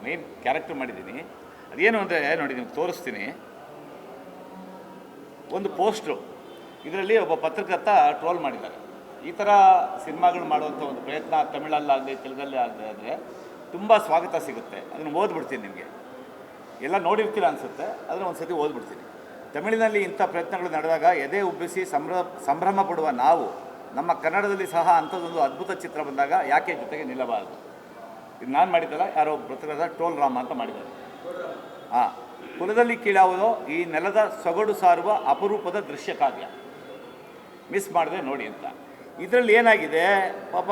Main character ಮಾಡಿದ್ದೀನಿ. ಅದೇನು ಅಂದರೆ ನೋಡಿ ನಿಮ್ಗೆ ತೋರಿಸ್ತೀನಿ. ಒಂದು ಪೋಸ್ಟ್ರು, ಇದರಲ್ಲಿ ಒಬ್ಬ ಪತ್ರಕರ್ತ ಟ್ರೋಲ್ ಮಾಡಿದ್ದಾರೆ. ಈ ಥರ ಸಿನಿಮಾಗಳು ಮಾಡುವಂಥ ಒಂದು ಪ್ರಯತ್ನ ತಮಿಳಲ್ಲಾಗಲಿ ತೆಲುಗಲ್ಲೇ ಆಗಲಿ ಆದರೆ ತುಂಬ ಸ್ವಾಗತ ಸಿಗುತ್ತೆ. ಅದನ್ನು ಓದ್ಬಿಡ್ತೀನಿ ನಿಮಗೆ. ಎಲ್ಲ ನೋಡಿರ್ತೀರ ಅನಿಸುತ್ತೆ, ಅದನ್ನು ಒಂದು ಸತಿ ಓದ್ಬಿಡ್ತೀನಿ. ತಮಿಳಿನಲ್ಲಿ ಇಂಥ ಪ್ರಯತ್ನಗಳು ನಡೆದಾಗ ಎದೆ ಉಬ್ಬಿಸಿ ಸಂಭ್ರಮ ಪಡುವ ನಾವು ನಮ್ಮ ಕನ್ನಡದಲ್ಲಿ ಸಹ ಅಂಥದ್ದೊಂದು ಅದ್ಭುತ ಚಿತ್ರ ಬಂದಾಗ ಯಾಕೆ ಜೊತೆಗೆ ನಿಲ್ಲಬಾರದು. ಇದು ನಾನು ಮಾಡಿದ್ದಲ್ಲ, ಯಾರೋ ಪತ್ರಕರ್ತ ಟೋಲ್ ರಾಮ ಅಂತ ಮಾಡಿದ್ದಾರೆ. ಹಾಂ, ಕುಲದಲ್ಲಿ ಕೀಳಾವುದೋ ಈ ನೆಲದ ಸೊಗಡು ಸಾರುವ ಅಪರೂಪದ ದೃಶ್ಯ ಕಾವ್ಯ, ಮಿಸ್ ಮಾಡಿದೆ ನೋಡಿ ಅಂತ. ಇದರಲ್ಲಿ ಏನಾಗಿದೆ, ಪಾಪ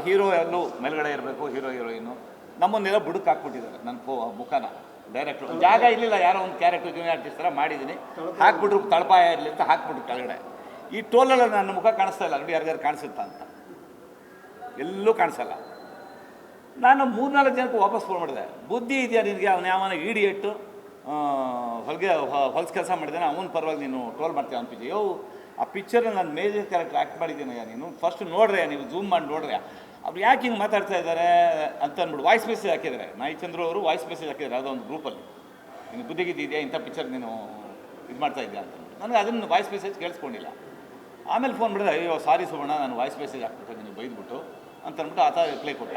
ಹೀರೋ ಎಲ್ಲೂ ಮೇಲ್ಗಡೆ ಇರಬೇಕು, ಹೀರೋಯಿನ್ನು ನಮ್ಮನ್ನೆಲ್ಲ ಬುಡಕ್ಕೆ ಹಾಕ್ಬಿಟ್ಟಿದ್ದಾರೆ. ನನ್ನ ಮುಖನ ಡೈರೆಕ್ಟ್ರು ಜಾಗ ಇರಲಿಲ್ಲ, ಯಾರೋ ಒಂದು ಕ್ಯಾರೆಕ್ಟರ್ ಜೂನಿಯರ್ ಆರ್ಟಿಸ್ಟ್ ಥರ ಮಾಡಿದ್ದೀನಿ, ಹಾಕ್ಬಿಟ್ರು ತಳಪಾಯ ಇರಲಿ ಅಂತ ಹಾಕ್ಬಿಟ್ರು ಕೆಳಗಡೆ. ಈ ಟೋಲಲ್ಲಿ ನನ್ನ ಮುಖ ಕಾಣಿಸ್ತಾ ಇಲ್ಲ, ನೋಡಿ ಯಾರಿಗಾರು ಕಾಣಿಸುತ್ತಾ ಅಂತ, ಎಲ್ಲೂ ಕಾಣಿಸಲ್ಲ. ನಾನು 3-4 ಜನಕ್ಕೆ ವಾಪಸ್ ಫೋನ್ ಮಾಡಿದೆ, ಬುದ್ಧಿ ಇದೆಯಾ ನಿನಗೆ, ಅವನು ಯಾವನ ಇಡಿಯಟ್ಟು ಹೊಲ್ಸ್ ಕೆಲಸ ಮಾಡಿದ್ದಾನೆ, ಅವನ ಪರವಾಗಿ ನೀನು ಟ್ರೋಲ್ ಮಾಡ್ತೀಯ ಅನ್ಪಿದ್ದೆ. ಆ ಪಿಕ್ಚರ್ ನಾನು ಮೇಜರ್ ಕ್ಯಾರೆಕ್ಟರ್ ಆ್ಯಕ್ಟ್ ಮಾಡಿದ್ದೀನಯ್ಯ, ನೀನು ಫಸ್ಟ್ ನೋಡ್ರೆ, ನೀವು ಝೂಮ್ ಮಾಡಿ ನೋಡ್ರೆ ಅವ್ರು ಯಾಕೆ ಹಿಂಗೆ ಮಾತಾಡ್ತಾ ಇದ್ದಾರೆ ಅಂತ ಅಂದ್ಬಿಟ್ಟು ವಾಯ್ಸ್ ಮೆಸೇಜ್ ಹಾಕಿದ್ದಾರೆ. ನಾಯಿಚಂದ್ರು ಅವರು ವಾಯ್ಸ್ ಮೆಸೇಜ್ ಹಾಕಿದ್ದಾರೆ ಯಾವುದೋ ಒಂದು ಗ್ರೂಪಲ್ಲಿ, ನೀನು ಬುದ್ಧಿಗಿದ್ದಿದೆಯಾ ಇಂಥ ಪಿಕ್ಚರ್ ನೀನು ಇದು ಮಾಡ್ತಾ ಇದೆಯಾ ಅಂತ. ನನಗೆ ಅದನ್ನು ವಾಯ್ಸ್ ಮೆಸೇಜ್ ಕೇಳಿಸ್ಕೊಂಡಿಲ್ಲ. ಆಮೇಲೆ ಫೋನ್ ಮಾಡಿದೆ, ಅಯ್ಯೋ ಸಾರಿ ಸುವರ್ಣ, ನಾನು ವಾಯ್ಸ್ ಮೆಸೇಜ್ ಹಾಕ್ಬಿಟ್ಟೆ ನೀವು ಬೈದ್ಬಿಟ್ಟು ಅಂತ ಅಂದ್ಬಿಟ್ಟು ಆತ ರಿಪ್ಲೈ ಕೊಟ್ಟ.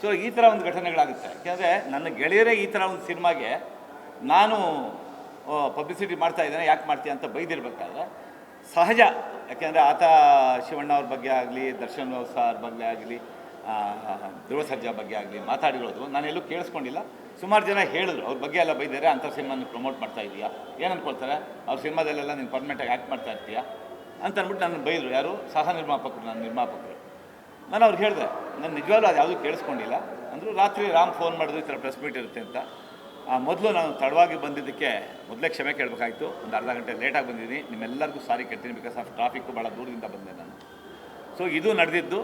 ಸೊ ಈ ಥರ ಒಂದು ಘಟನೆಗಳಾಗುತ್ತೆ. ಯಾಕೆಂದರೆ ನನ್ನ ಗೆಳೆಯರೇ ಈ ಥರ ಒಂದು ಸಿನಿಮಾಗೆ ನಾನು ಪಬ್ಲಿಸಿಟಿ ಮಾಡ್ತಾ ಇದ್ದೇನೆ, ಯಾಕೆ ಮಾಡ್ತೀಯ ಅಂತ ಬೈದಿರ್ಬೇಕಾದ್ರೆ ಸಹಜ. ಯಾಕೆಂದರೆ ಆತ ಶಿವಣ್ಣ ಅವ್ರ ಬಗ್ಗೆ ಆಗಲಿ, ದರ್ಶನ್ ಅವ್ರ ಬಗ್ಗೆ ಆಗಲಿ, ಧ್ರುವ ಸರ್ಜಾ ಬಗ್ಗೆ ಆಗಲಿ ಮಾತಾಡಿರೋದು ನಾನೆಲ್ಲೂ ಕೇಳಿಸ್ಕೊಂಡಿಲ್ಲ. ಸುಮಾರು ಜನ ಹೇಳಿದ್ರು ಅವ್ರ ಬಗ್ಗೆ ಎಲ್ಲ ಬೈದಾರೆ, ಅಂಥ ಸಿನಿಮಾನ ಪ್ರಮೋಟ್ ಮಾಡ್ತಾ ಇದೆಯಾ, ಏನು ಅಂದ್ಕೊಳ್ತಾರೆ ಅವ್ರ ಸಿನಿಮಾದಲ್ಲೆಲ್ಲ ನೀನು ಪರ್ಮನೆಂಟಾಗಿ ಆ್ಯಕ್ಟ್ ಮಾಡ್ತಾ ಇರ್ತೀಯಾ ಅಂತ ಅಂದ್ಬಿಟ್ಟು ನನ್ನ ಬೈದರು. ಯಾರು ಸಹ ನಿರ್ಮಾಪಕರು, ನನ್ನ ನಿರ್ಮಾಪಕರು. ನಾನು ಅವ್ರಿಗೆ ಹೇಳಿದೆ, ನಾನು ನಿಜವಾಗ್ಲೂ ಅದು ಯಾವುದೂ ಕೇಳಿಸ್ಕೊಂಡಿಲ್ಲ ಅಂದರು. ರಾತ್ರಿ ರಾಮ್ ಫೋನ್ ಮಾಡಿದ್ರು, ಈ ಥರ ಪ್ರೆಸ್ ಮೀಟ್ ಇರುತ್ತೆ ಅಂತ. ಮೊದಲು ನಾನು ತಡವಾಗಿ ಬಂದಿದ್ದಕ್ಕೆ ಮೊದಲೇ ಕ್ಷಮೆ ಕೇಳಬೇಕಾಯಿತು. ಒಂದು ಅರ್ಧ ಗಂಟೆ ಲೇಟಾಗಿ ಬಂದಿದ್ದೀನಿ, ನಿಮ್ಮೆಲ್ಲರಿಗೂ ಸಾರಿ ಕೇಳ್ತೀನಿ, ಬಿಕಾಸ್ ಆಫ್ ಟ್ರಾಫಿಕ್ಕು ಭಾಳ ದೂರದಿಂದ ಬಂದೆ ನಾನು. ಸೊ ಇದು ನಡೆದಿದ್ದು.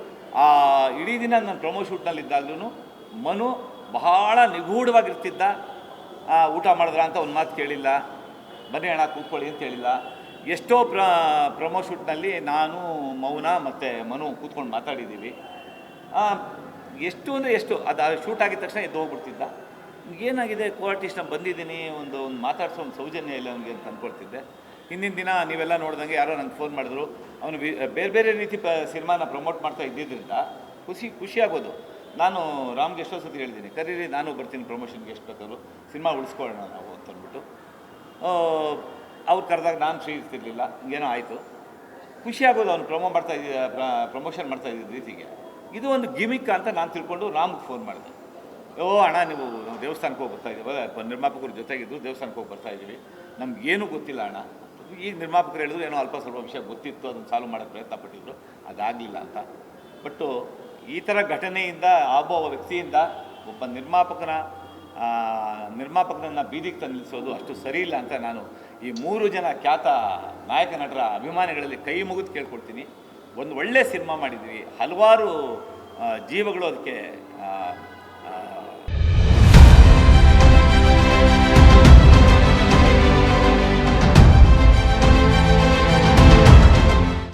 ಇಡೀ ದಿನ ನಾನು ಪ್ರೊಮೋ ಶೂಟ್ನಲ್ಲಿದ್ದಾಗಲೂ ಮನು ಬಹಳ ನಿಗೂಢವಾಗಿರ್ತಿದ್ದ. ಊಟ ಮಾಡಿದ್ರ ಅಂತ ಒಂದು ಮಾತು ಕೇಳಿಲ್ಲ, ಬನ್ನಿ ಅಣ್ಣ ಕೂತ್ಕೊಳ್ಳಿ ಅಂತ ಹೇಳಿಲ್ಲ. ಎಷ್ಟೋ ಪ್ರೊಮೋ ಶೂಟ್ನಲ್ಲಿ ನಾನು, ಮೌನ ಮತ್ತು ಮನು ಕೂತ್ಕೊಂಡು ಮಾತಾಡಿದ್ದೀವಿ. ಎಷ್ಟು ಅಂದರೆ ಎಷ್ಟು, ಅದು ಶೂಟ್ ಆಗಿದ ತಕ್ಷಣ ಎದ್ದು ಹೋಗ್ಬಿಡ್ತಿದ್ದ. ಏನಾಗಿದೆ ಕೋಆರ್ಟಿಸ್ಟ್ನ ಬಂದಿದ್ದೀನಿ, ಒಂದು ಮಾತಾಡ್ಸೋ ಒಂದು ಸೌಜನ್ಯ ಇಲ್ಲ ಅವನಿಗೆ ಅಂತ ಅಂದ್ಕೊಳ್ತಿದ್ದೆ. ಹಿಂದಿನ ದಿನ ನೀವೆಲ್ಲ ನೋಡ್ದಂಗೆ ಯಾರೋ ನನಗೆ ಫೋನ್ ಮಾಡಿದ್ರು, ಅವನು ಬೇರೆ ಬೇರೆ ರೀತಿ ಸಿನಿಮಾನ ಪ್ರಮೋಟ್ ಮಾಡ್ತಾ ಇದ್ದಿದ್ದರಿಂದ ಖುಷಿಯಾಗೋದು. ನಾನು ರಾಮ್ಗೆ ಎಷ್ಟೋ ಸತಿ ಹೇಳಿದ್ದೀನಿ, ಕರೀರಿ ನಾನು ಬರ್ತೀನಿ ಪ್ರಮೋಷನ್ಗೆ, ಎಷ್ಟು ಬೇಕಾದ್ರು ಸಿನಿಮಾ ಉಳಿಸ್ಕೊಳ್ಳೋಣ ನಾವು ಅಂತ ಅಂದ್ಬಿಟ್ಟು. ಅವ್ರು ಕರೆದಾಗ ನಾನು ಫ್ರೀ ಇರ್ತಿರ್ಲಿಲ್ಲ, ಏನೋ ಆಯಿತು. ಖುಷಿಯಾಗೋದು ಅವ್ನು ಪ್ರಮೋಷನ್ ಮಾಡ್ತಾ ಇದ್ದಿದ್ದ ರೀತಿಗೆ. ಇದು ಒಂದು ಗಿಮಿಕ್ ಅಂತ ನಾನು ತಿಳ್ಕೊಂಡು ರಾಮ್ಗೆ ಫೋನ್ ಮಾಡಿದೆ. ಅಣ್ಣ ನೀವು ನಾವು ದೇವಸ್ಥಾನಕ್ಕೆ ಹೋಗಿ ಬರ್ತಾಯಿದ್ದೀವಿ, ನಿರ್ಮಾಪಕರ ಜೊತೆಗಿದ್ದು ದೇವಸ್ಥಾನಕ್ಕೆ ಹೋಗಿ ಬರ್ತಾಯಿದ್ದೀವಿ, ನಮಗೇನೂ ಗೊತ್ತಿಲ್ಲ ಅಣ್ಣ. ಈಗ ನಿರ್ಮಾಪಕರು ಹೇಳಿದ್ರು ಏನೋ ಅಲ್ಪ ಸ್ವಲ್ಪ ವಿಷಯ ಗೊತ್ತಿತ್ತು, ಅದನ್ನು ಸಾಲ್ವ್ ಮಾಡೋಕ್ಕೆ ಪ್ರಯತ್ನ ಪಟ್ಟಿದ್ರು, ಅದಾಗಲಿಲ್ಲ ಅಂತ. ಬಟ್ಟು ಈ ಥರ ಘಟನೆಯಿಂದ ಒಬ್ಬ ವ್ಯಕ್ತಿಯಿಂದ ಒಬ್ಬ ನಿರ್ಮಾಪಕನನ್ನು ಬೀದಿಗೆ ತಂದು ನಿಲ್ಲಿಸೋದು ಅಷ್ಟು ಸರಿ ಇಲ್ಲ ಅಂತ ನಾನು ಈ 3 ಜನ ಖ್ಯಾತ ನಾಯಕ ನಟರ ಅಭಿಮಾನಿಗಳಲ್ಲಿ ಕೈ ಮುಗಿದು ಕೇಳ್ಕೊಡ್ತೀನಿ. ಒಂದು ಒಳ್ಳೆಯ ಸಿನಿಮಾ ಮಾಡಿದ್ವಿ, ಹಲವಾರು ಜೀವಗಳು ಅದಕ್ಕೆ